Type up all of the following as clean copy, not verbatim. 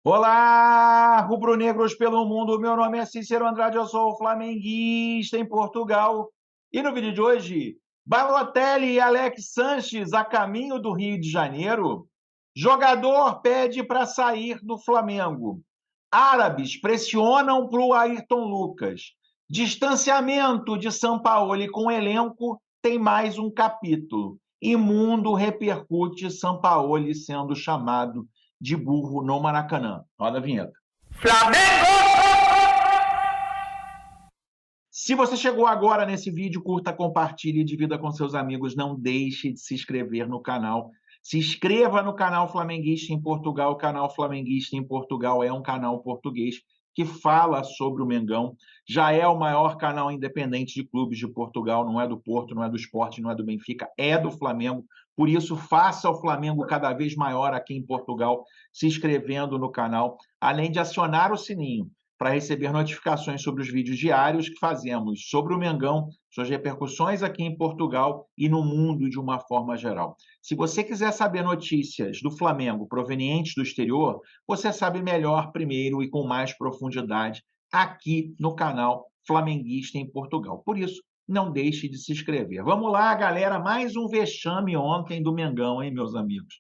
Olá, rubro-negros pelo mundo. Meu nome é Cícero Andrade, eu sou flamenguista em Portugal. E no vídeo de hoje, Balotelli e Alex Sanches a caminho do Rio de Janeiro. Jogador pede para sair do Flamengo. Árabes pressionam para o Ayrton Lucas. Distanciamento de Sampaoli com o elenco tem mais um capítulo. Imundo repercute Sampaoli sendo chamado de burro no Maracanã. Roda a vinheta. Flamengo! Se você chegou agora nesse vídeo, curta, compartilhe e divida com seus amigos. Não deixe de se inscrever no canal. Se inscreva no canal Flamenguista em Portugal. O canal Flamenguista em Portugal é um canal português que fala sobre o Mengão. Já é o maior canal independente de clubes de Portugal. Não é do Porto, não é do Sport, não é do Benfica, é do Flamengo. Por isso, faça o Flamengo cada vez maior aqui em Portugal, se inscrevendo no canal, além de acionar o sininho para receber notificações sobre os vídeos diários que fazemos sobre o Mengão, suas repercussões aqui em Portugal e no mundo de uma forma geral. Se você quiser saber notícias do Flamengo provenientes do exterior, você sabe melhor primeiro e com mais profundidade aqui no canal Flamenguista em Portugal. Por isso, não deixe de se inscrever. Vamos lá, galera, mais um vexame ontem do Mengão, hein, meus amigos?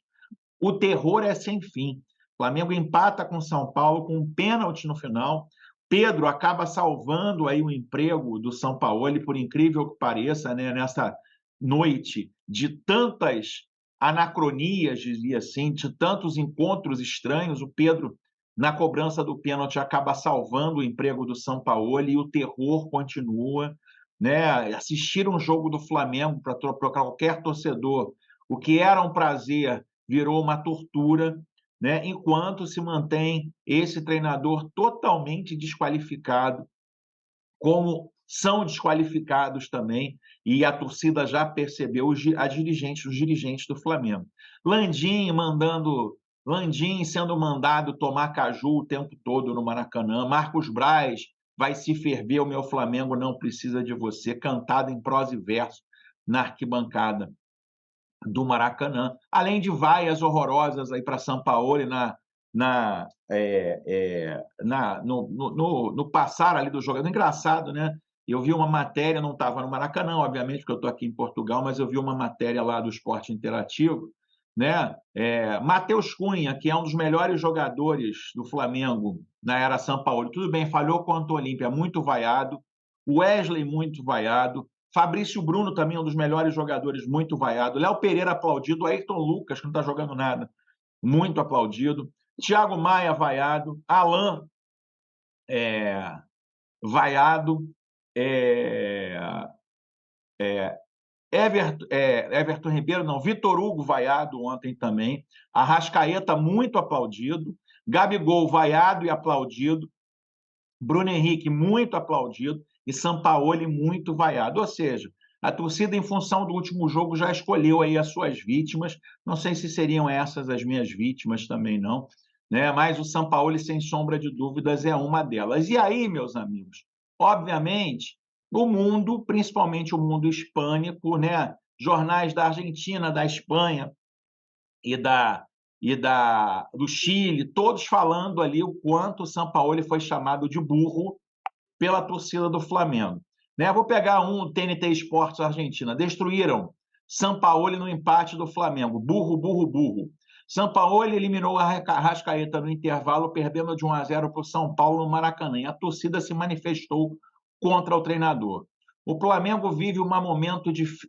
O terror é sem fim. O Flamengo empata com São Paulo com um pênalti no final. Pedro acaba salvando aí o emprego do Sampaoli, por incrível que pareça, né, nessa noite de tantas anacronias, dizia assim, de tantos encontros estranhos. O Pedro, na cobrança do pênalti, acaba salvando o emprego do Sampaoli e o terror continua. Né? Assistir um jogo do Flamengo para qualquer torcedor, o que era um prazer virou uma tortura, né? Enquanto se mantém esse treinador totalmente desqualificado, como são desqualificados também, e a torcida já percebeu os dirigentes do Flamengo. Landim sendo mandado tomar caju o tempo todo no Maracanã. Marcos Braz vai se ferver, o meu Flamengo não precisa de você, cantado em prosa e verso na arquibancada do Maracanã, além de vaias horrorosas aí para Sampaoli no passar ali do jogo. É engraçado, né? Eu vi uma matéria, não estava no Maracanã, obviamente, porque eu estou aqui em Portugal, mas eu vi uma matéria lá do Esporte Interativo, né? Matheus Cunha, que é um dos melhores jogadores do Flamengo na era Sampaoli, tudo bem, falhou contra o Olímpia, muito vaiado, Wesley muito vaiado, Fabrício Bruno também é um dos melhores jogadores, muito vaiado. Léo Pereira aplaudido. Ayrton Lucas, que não está jogando nada, muito aplaudido. Thiago Maia vaiado. Alain vaiado. Everton Ribeiro, não. Vitor Hugo vaiado ontem também. Arrascaeta muito aplaudido. Gabigol vaiado e aplaudido. Bruno Henrique muito aplaudido e Sampaoli muito vaiado. Ou seja, a torcida, em função do último jogo, já escolheu aí as suas vítimas. Não sei se seriam essas as minhas vítimas também, não. Né? Mas o Sampaoli, sem sombra de dúvidas, é uma delas. E aí, meus amigos, obviamente, o mundo, principalmente o mundo hispânico, né? Jornais da Argentina, da Espanha do Chile, todos falando ali o quanto o Sampaoli foi chamado de burro pela torcida do Flamengo. Né? Vou pegar um TNT Esportes Argentina. Destruíram Sampaoli no empate do Flamengo. Burro, burro, burro. Sampaoli eliminou a Arrascaeta no intervalo, perdendo de 1-0 para o São Paulo no Maracanã. E a torcida se manifestou contra o treinador. O Flamengo vive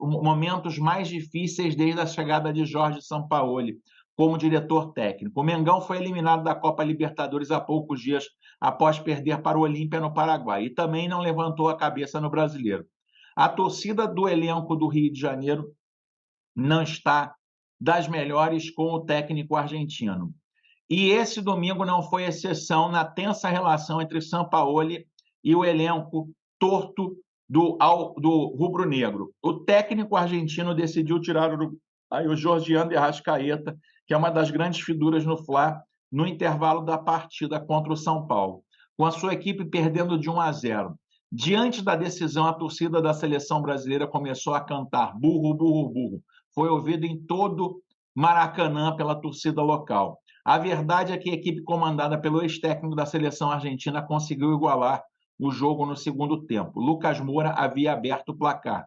momentos mais difíceis desde a chegada de Jorge Sampaoli como diretor técnico. O Mengão foi eliminado da Copa Libertadores há poucos dias após perder para o Olímpia no Paraguai e também não levantou a cabeça no Brasileiro. A torcida do elenco do Rio de Janeiro não está das melhores com o técnico argentino. E esse domingo não foi exceção na tensa relação entre Sampaoli e o elenco torto do rubro-negro. O técnico argentino decidiu tirar o Georgiano de Arrascaeta, que é uma das grandes figuras no Fla, no intervalo da partida contra o São Paulo, com a sua equipe perdendo de 1-0. Diante da decisão, a torcida da seleção brasileira começou a cantar burro, burro, burro. Foi ouvido em todo Maracanã pela torcida local. A verdade é que a equipe comandada pelo ex-técnico da seleção argentina conseguiu igualar o jogo no segundo tempo. Lucas Moura havia aberto o placar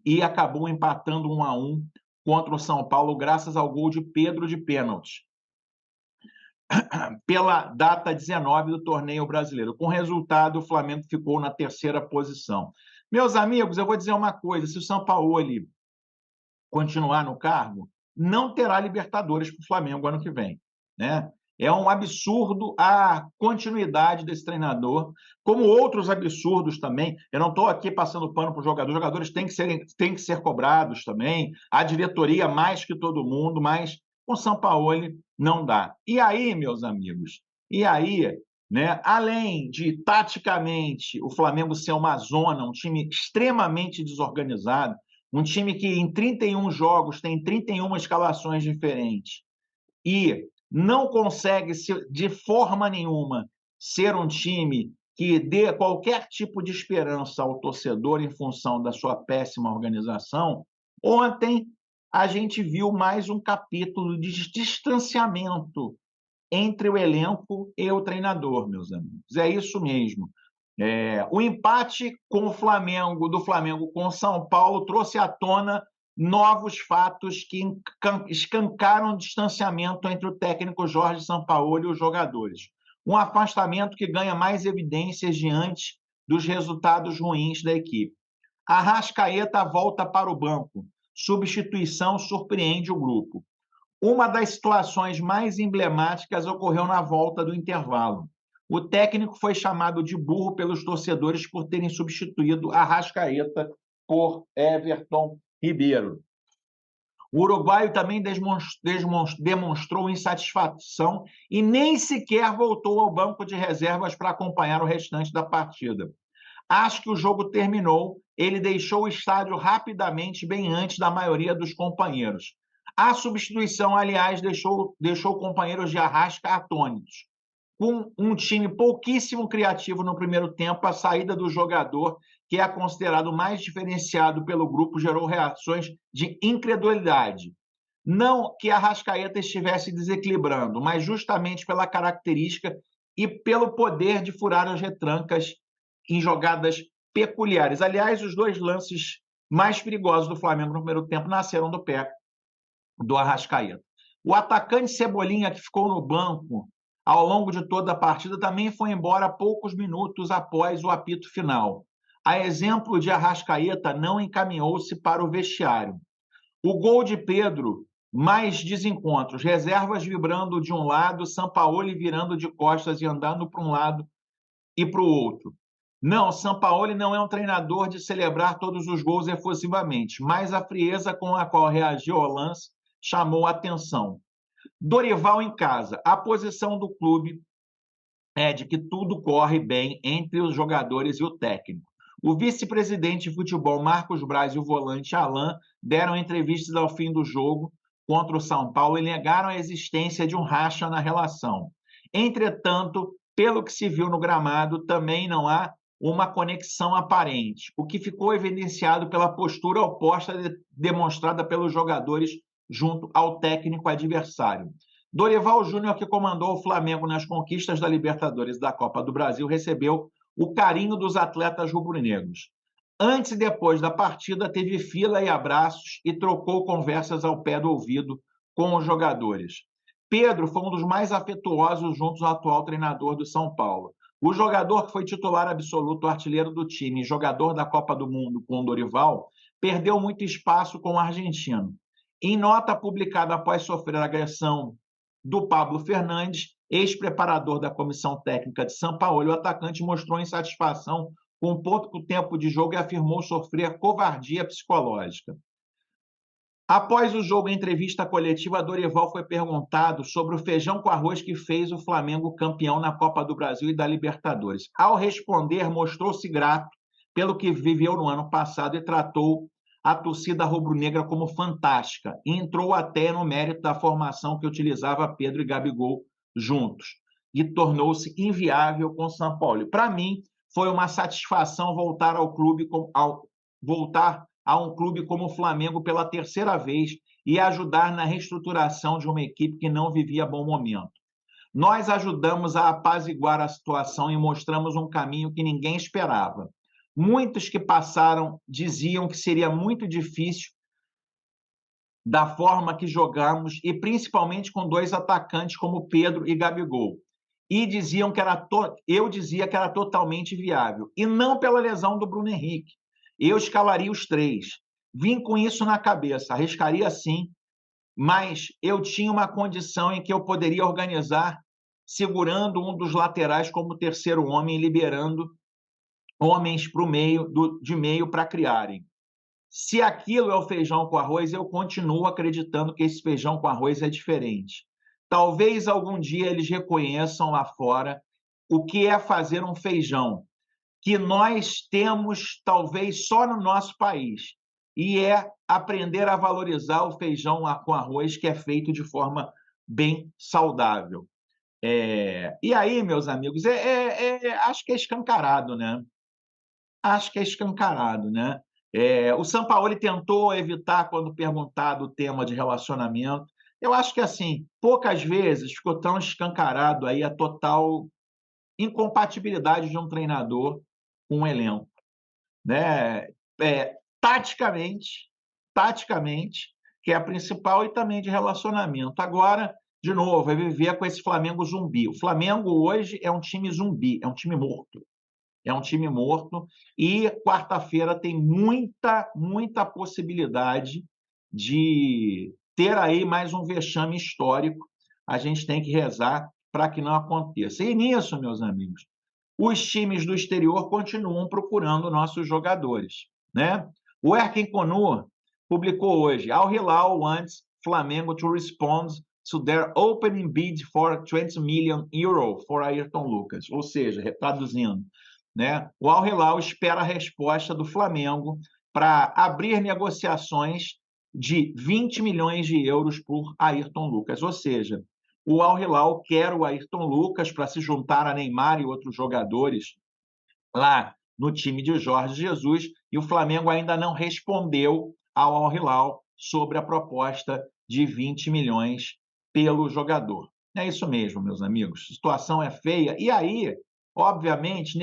e acabou empatando 1-1 contra o São Paulo graças ao gol de Pedro de pênalti, pela data 19 do torneio brasileiro. Com o resultado, o Flamengo ficou na terceira posição. Meus amigos, eu vou dizer uma coisa, se o Sampaoli continuar no cargo, não terá Libertadores para o Flamengo ano que vem, né? É um absurdo a continuidade desse treinador, como outros absurdos também. Eu não estou aqui passando pano para os jogadores têm que ser cobrados também, a diretoria mais que todo mundo, mas com o Sampaoli não dá. E aí, meus amigos, né, além de, taticamente, o Flamengo ser uma zona, um time extremamente desorganizado, um time que em 31 jogos tem 31 escalações diferentes e não consegue, de forma nenhuma, ser um time que dê qualquer tipo de esperança ao torcedor em função da sua péssima organização, ontem a gente viu mais um capítulo de distanciamento entre o elenco e o treinador, meus amigos. É isso mesmo. O empate do Flamengo com o São Paulo trouxe à tona novos fatos que escancaram o distanciamento entre o técnico Jorge Sampaoli e os jogadores. Um afastamento que ganha mais evidências diante dos resultados ruins da equipe. Arrascaeta volta para o banco. Substituição surpreende o grupo. Uma das situações mais emblemáticas ocorreu na volta do intervalo. O técnico foi chamado de burro pelos torcedores por terem substituído Arrascaeta por Everton Ribeiro. O uruguaio também demonstrou insatisfação e nem sequer voltou ao banco de reservas para acompanhar o restante da partida. Acho que o jogo terminou, ele deixou o estádio rapidamente, bem antes da maioria dos companheiros. A substituição, aliás, deixou companheiros de Arrasca atônitos. Com um time pouquíssimo criativo no primeiro tempo, a saída do jogador, que é considerado mais diferenciado pelo grupo, gerou reações de incredulidade. Não que Arrascaeta estivesse desequilibrando, mas justamente pela característica e pelo poder de furar as retrancas em jogadas peculiares. Aliás, os dois lances mais perigosos do Flamengo no primeiro tempo nasceram do pé do Arrascaeta. O atacante Cebolinha, que ficou no banco ao longo de toda a partida, também foi embora poucos minutos após o apito final. A exemplo de Arrascaeta, não encaminhou-se para o vestiário. O gol de Pedro, mais desencontros, reservas vibrando de um lado, Sampaoli virando de costas e andando para um lado e para o outro. Não, Sampaoli não é um treinador de celebrar todos os gols efusivamente, mas a frieza com a qual reagiu ao lance chamou a atenção. Dorival em casa. A posição do clube é de que tudo corre bem entre os jogadores e o técnico. O vice-presidente de futebol, Marcos Braz, e o volante Alain deram entrevistas ao fim do jogo contra o São Paulo e negaram a existência de um racha na relação. Entretanto, pelo que se viu no gramado, também não há uma conexão aparente, o que ficou evidenciado pela postura oposta demonstrada pelos jogadores junto ao técnico adversário. Dorival Júnior, que comandou o Flamengo nas conquistas da Libertadores e da Copa do Brasil, recebeu o carinho dos atletas rubro-negros. Antes e depois da partida, teve fila e abraços e trocou conversas ao pé do ouvido com os jogadores. Pedro foi um dos mais afetuosos junto ao atual treinador do São Paulo. O jogador que foi titular absoluto, artilheiro do time, jogador da Copa do Mundo com o Dorival, perdeu muito espaço com o argentino. Em nota publicada após sofrer a agressão do Pablo Fernandes, ex-preparador da comissão técnica de Sampaoli, o atacante mostrou insatisfação com pouco tempo de jogo e afirmou sofrer covardia psicológica. Após o jogo, em entrevista coletiva, Dorival foi perguntado sobre o feijão com arroz que fez o Flamengo campeão na Copa do Brasil e da Libertadores. Ao responder, mostrou-se grato pelo que viveu no ano passado e tratou a torcida rubro-negra como fantástica e entrou até no mérito da formação que utilizava Pedro e Gabigol juntos e tornou-se inviável com o Sampaoli. Para mim, foi uma satisfação voltar a um clube como o Flamengo pela terceira vez e ajudar na reestruturação de uma equipe que não vivia bom momento. Nós ajudamos a apaziguar a situação e mostramos um caminho que ninguém esperava. Muitos que passaram diziam que seria muito difícil da forma que jogamos, e principalmente com dois atacantes como Pedro e Gabigol. E diziam que eu dizia que era totalmente viável. E não pela lesão do Bruno Henrique. Eu escalaria os três. Vim com isso na cabeça, arriscaria sim, mas eu tinha uma condição em que eu poderia organizar segurando um dos laterais como terceiro homem e liberando homens para o meio, de meio para criarem. Se aquilo é o feijão com arroz, eu continuo acreditando que esse feijão com arroz é diferente. Talvez algum dia eles reconheçam lá fora o que é fazer um feijão, que nós temos talvez só no nosso país, e é aprender a valorizar o feijão com arroz que é feito de forma bem saudável. E aí, meus amigos, acho que é escancarado, né? Acho que é escancarado, né? O Sampaoli tentou evitar quando perguntado o tema de relacionamento. Eu acho que, assim, poucas vezes ficou tão escancarado aí a total incompatibilidade de um treinador com um elenco, né? Taticamente, que é a principal, e também de relacionamento. Agora, de novo, é viver com esse Flamengo zumbi. O Flamengo hoje é um time zumbi, é um time morto. É um time morto, e quarta-feira tem muita possibilidade de ter aí mais um vexame histórico. A gente tem que rezar para que não aconteça. E nisso, meus amigos, os times do exterior continuam procurando nossos jogadores, né? O Erkin Konu publicou hoje: Al Hilal wants Flamengo to respond to their opening bid for 20 million euro for Ayrton Lucas. Ou seja, traduzindo, né? O Al Hilal espera a resposta do Flamengo para abrir negociações de 20 milhões de euros por Ayrton Lucas. Ou seja, o Al Hilal quer o Ayrton Lucas para se juntar a Neymar e outros jogadores lá no time de Jorge Jesus, e o Flamengo ainda não respondeu ao Al Hilal sobre a proposta de 20 milhões pelo jogador. É isso mesmo, meus amigos. A situação é feia. E aí, obviamente,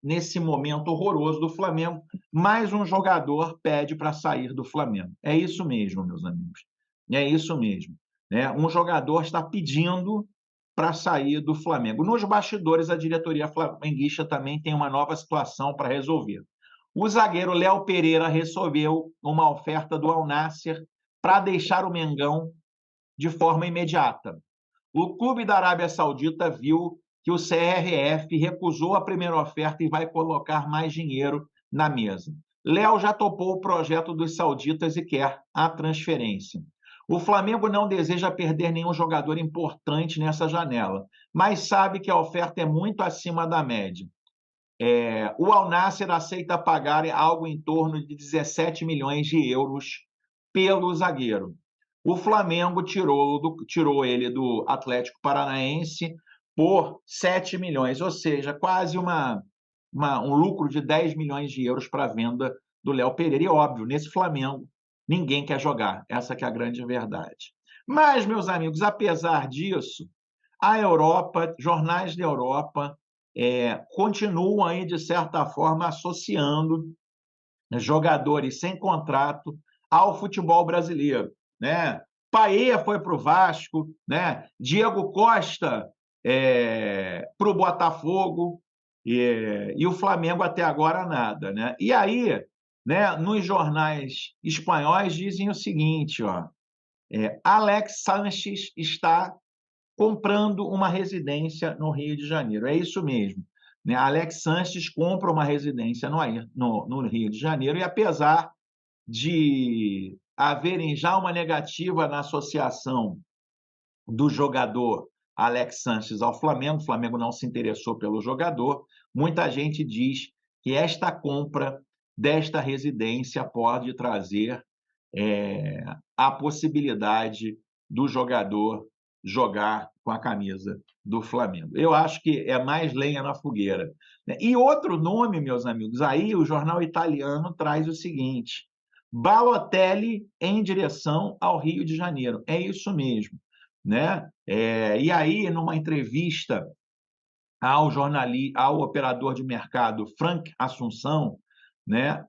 nesse momento horroroso do Flamengo, mais um jogador pede para sair do Flamengo. É isso mesmo, meus amigos. É isso mesmo, né? Um jogador está pedindo para sair do Flamengo. Nos bastidores, a diretoria flamenguista também tem uma nova situação para resolver. O zagueiro Léo Pereira recebeu uma oferta do Al Nassr para deixar o Mengão de forma imediata. O clube da Arábia Saudita viu que o CRF recusou a primeira oferta e vai colocar mais dinheiro na mesa. Léo já topou o projeto dos sauditas e quer a transferência. O Flamengo não deseja perder nenhum jogador importante nessa janela, mas sabe que a oferta é muito acima da média. O Al Nassr aceita pagar algo em torno de 17 milhões de euros pelo zagueiro. O Flamengo tirou ele do Atlético Paranaense por 7 milhões, ou seja, quase um lucro de 10 milhões de euros para a venda do Léo Pereira. E, óbvio, nesse Flamengo, ninguém quer jogar. Essa que é a grande verdade. Mas, meus amigos, apesar disso, a Europa, jornais da Europa, continuam aí, de certa forma, associando jogadores sem contrato ao futebol brasileiro, né? Paê foi para o Vasco, né? Diego Costa para o Botafogo, e o Flamengo até agora nada, né? E aí, né, nos jornais espanhóis dizem o seguinte, ó, Alex Sanches está comprando uma residência no Rio de Janeiro. É isso mesmo, né? Alex Sanches compra uma residência no Rio de Janeiro, e apesar de haverem já uma negativa na associação do jogador Alex Sanches ao Flamengo, o Flamengo não se interessou pelo jogador, muita gente diz que esta compra desta residência pode trazer a possibilidade do jogador jogar com a camisa do Flamengo. Eu acho que é mais lenha na fogueira, né? E outro nome, meus amigos, aí o jornal italiano traz o seguinte: Balotelli em direção ao Rio de Janeiro. É isso mesmo, né? E aí, numa entrevista ao operador de mercado Frank Assunção, né,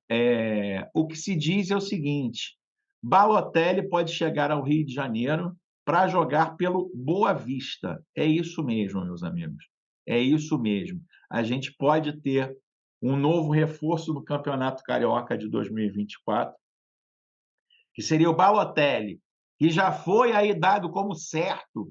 o que se diz é o seguinte: Balotelli pode chegar ao Rio de Janeiro para jogar pelo Boa Vista. É isso mesmo, meus amigos. É isso mesmo. A gente pode ter um novo reforço no Campeonato Carioca de 2024, que seria o Balotelli, que já foi aí dado como certo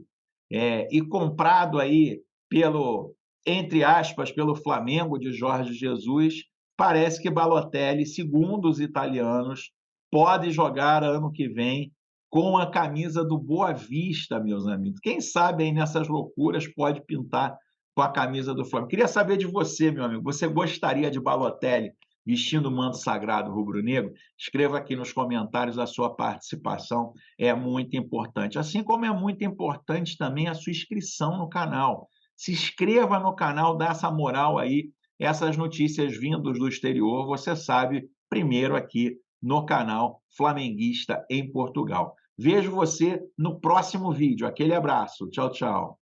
e comprado aí pelo, entre aspas, pelo Flamengo de Jorge Jesus. Parece que Balotelli, segundo os italianos, pode jogar ano que vem com a camisa do Boa Vista, meus amigos. Quem sabe aí nessas loucuras pode pintar com a camisa do Flamengo. Queria saber de você, meu amigo. Você gostaria de Balotelli vestindo o manto sagrado rubro-negro? Escreva aqui nos comentários, a sua participação é muito importante. Assim como é muito importante também a sua inscrição no canal. Se inscreva no canal, dá essa moral aí, essas notícias vindas do exterior, você sabe, primeiro aqui no canal Flamenguista em Portugal. Vejo você no próximo vídeo. Aquele abraço. Tchau, tchau.